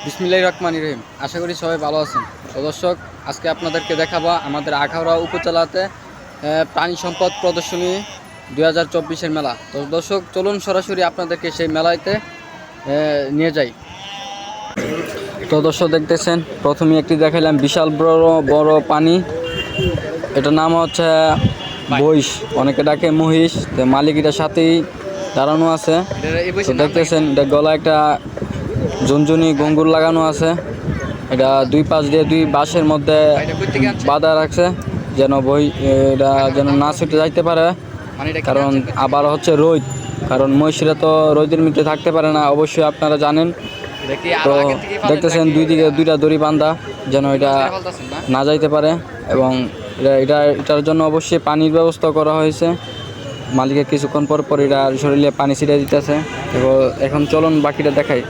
বিসমিল্লাহির রহমানির রহিম। আশা করি সবাই ভালো আছেন। তো দর্শক, আজকে আপনাদেরকে দেখাবো আমাদের আখাউড়া উপজেলাতে প্রাণী সম্পদ প্রদর্শনী 2024-এর মেলা। তো দর্শক, চলুন সরাসরি আপনাদেরকে সেই মেলাতে নিয়ে যাই। তো দর্শক, দেখতেছেন প্রথমে একটি দেখাইলাম বিশাল বড় পানি। এটার নাম হচ্ছে বইস, অনেকে ডাকে মহিষ। তো মালিক এটার সাথেই দাঁড়ানো আছে। তো দেখতেছেন এটা গলা একটা ঝুনঝুনি ঘুঙ্গুর লাগানো আছে। এটা দুই পাশ দিয়ে দুই বাঁশের মধ্যে বাঁধা রাখছে, যেন এটা যেন না ছুটে যাইতে পারে। কারণ আবার হচ্ছে রোদ, কারণ মহিষীরা তো রোদের মধ্যে থাকতে পারে না, অবশ্যই আপনারা জানেন। তো দেখতেছেন দুই দিকে দুইটা দড়ি বান্ধা, যেন এটা না যাইতে পারে। এবং এটার জন্য অবশ্যই পানির ব্যবস্থা করা হয়েছে। মালিকের কিছুক্ষণ পর পর এটা শরীরে পানি ছিটিয়ে দিতেছে। এবং এখন চলুন বাকিটা দেখাই।